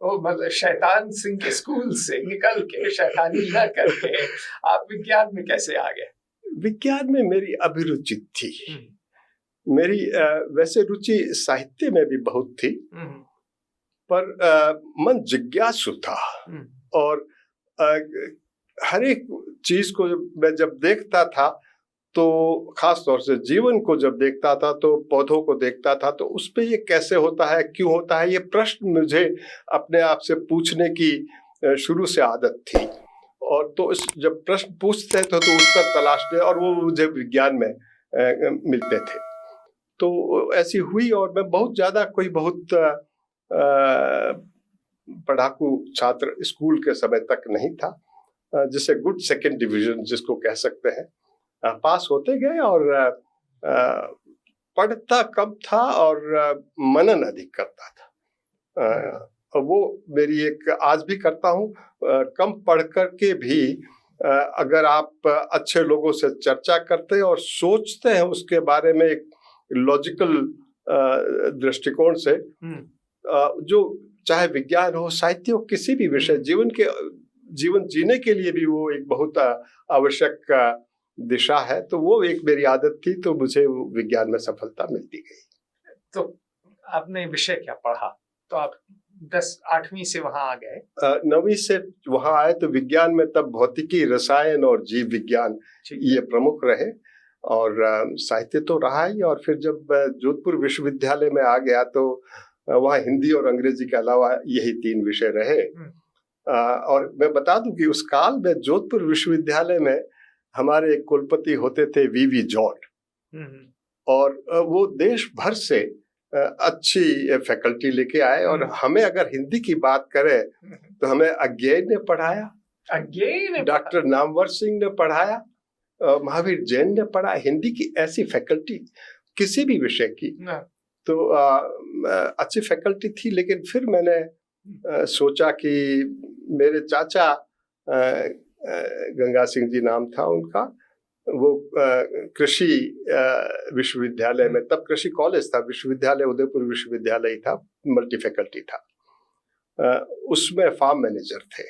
वो मतलब शैतान सिंह के स्कूल से निकल के शैतानी न करके आप विज्ञान में कैसे आ गए? विज्ञान में मेरी अभिरुचि थी। मेरी वैसे रुचि साहित्य में भी बहुत थी, पर मन जिज्ञासु था और हर एक चीज को मैं जब देखता था, तो खास तौर से जीवन को जब देखता था, तो पौधों को देखता था, तो उस पे ये कैसे होता है, क्यों होता है, ये प्रश्न मुझे अपने आप से पूछने की शुरू से आदत थी। और तो जब प्रश्न पूछते थे तो उत्तर तलाशने, और वो मुझे विज्ञान में मिलते थे। तो ऐसी हुई, और मैं बहुत ज्यादा कोई बहुत पढ़ाकू छात्र स्कूल के समय तक नहीं था, जिसे गुड सेकंड डिवीजन जिसको कह सकते हैं, पास होते गए। और पढ़ता कम था और मनन अधिक करता था। वो मेरी एक, आज भी करता हूँ, कम पढ़ कर के भी अगर आप अच्छे लोगों से चर्चा करते हैं और सोचते हैं उसके बारे में एक लॉजिकल दृष्टिकोण से, जो चाहे विज्ञान हो, साहित्य हो, किसी भी विषय, जीवन जीने के लिए भी वो एक बहुत आवश्यक दिशा है। तो वो एक मेरी आदत थी, तो मुझे विज्ञान में सफलता मिलती गई। तो आपने विषय क्या पढ़ा? तो आप 8वीं से वहां आ गए? 9वीं से वहां आए तो विज्ञान में तब भौतिकी, रसायन और जीव विज्ञान ये प्रमुख रहे, और साहित्य तो रहा ही। और फिर जब जोधपुर विश्वविद्यालय में आ गया तो वहाँ हिंदी और अंग्रेजी के अलावा यही 3 विषय रहे। और मैं बता दूं कि उस काल में जोधपुर विश्वविद्यालय में हमारे एक कुलपति होते थे वीवी जॉर्ज, और वो देश भर से अच्छी फैकल्टी लेके आए। और हमें अगर हिंदी की बात करें तो हमें अज्ञेय ने पढ़ाया, डॉक्टर नामवर सिंह ने पढ़ाया, महावीर जैन ने पढ़ा। हिंदी की ऐसी फैकल्टी किसी भी विषय की, तो अच्छी फैकल्टी थी। लेकिन फिर मैंने सोचा कि मेरे चाचा, गंगा सिंह जी नाम था उनका, वो कृषि विश्वविद्यालय में, तब कृषि कॉलेज था, विश्वविद्यालय उदयपुर विश्वविद्यालय ही था, मल्टी फैकल्टी था, उसमें फार्म मैनेजर थे।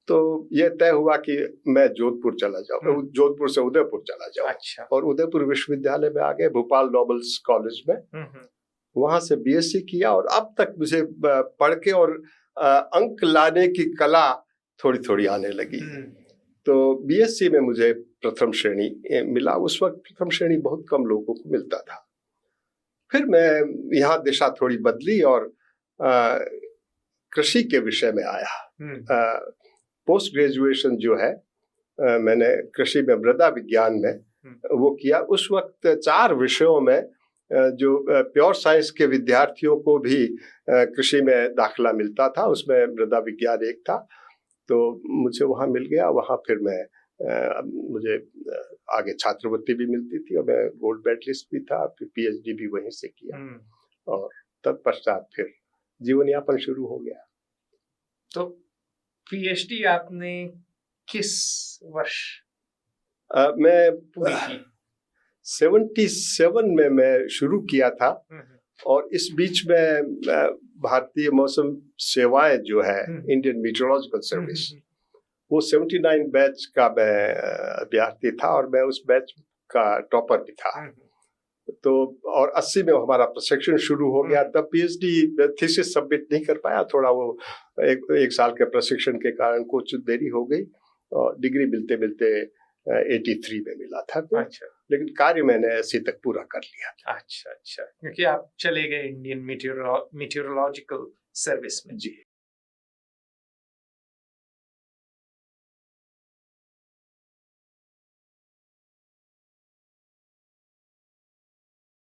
तो ये तय हुआ कि मैं जोधपुर चला जाऊं, जोधपुर से उदयपुर चला जाऊं। अच्छा। और उदयपुर विश्वविद्यालय में आ गए, भोपाल नोबल्स कॉलेज में, वहां से बीएससी किया। और अब तक मुझे पढ़ के और अंक लाने की कला थोड़ी थोड़ी आने लगी। तो बीएससी में मुझे प्रथम श्रेणी मिला। उस वक्त प्रथम श्रेणी बहुत कम लोगों को मिलता था। फिर मैं यहाँ दिशा थोड़ी बदली और कृषि के विषय में आया। पोस्ट ग्रेजुएशन जो है मैंने कृषि में, मृदा विज्ञान में वो किया। उस वक्त 4 विषयों में जो प्योर साइंस के विद्यार्थियों को भी कृषि में दाखिला मिलता था, उसमें मृदा विज्ञान एक था। तो मुझे वहाँ मिल गया। वहाँ फिर मैं मुझे आगे छात्रवृत्ति भी मिलती थी, और मैं गोल्ड मेडलिस्ट भी था। फिर पीएचडी भी वहीं से किया, और तत्पश्चात फिर जीवन यापन शुरू हो गया। तो पीएचडी आपने किस वर्ष मैं पूरी की? 77 में मैं शुरू किया था, और इस बीच में भारतीय मौसम सेवाएं जो है, इंडियन मीटरोलॉजिकल सर्विस, वो 79 बैच का मैं अभ्यर्थी था, और मैं उस बैच का टॉपर भी था। तो और 80 में हमारा प्रशिक्षण शुरू हो गया। तब पीएचडी थीसिस सबमिट नहीं कर पाया, थोड़ा वो एक साल के प्रशिक्षण के कारण कुछ देरी हो गई, और डिग्री मिलते मिलते 83 में मिला था। तो अच्छा। लेकिन कार्य मैंने 80 तक पूरा कर लिया। अच्छा, क्योंकि आप चले गए इंडियन मीटेरोलॉजिकल सर्विस में। जी।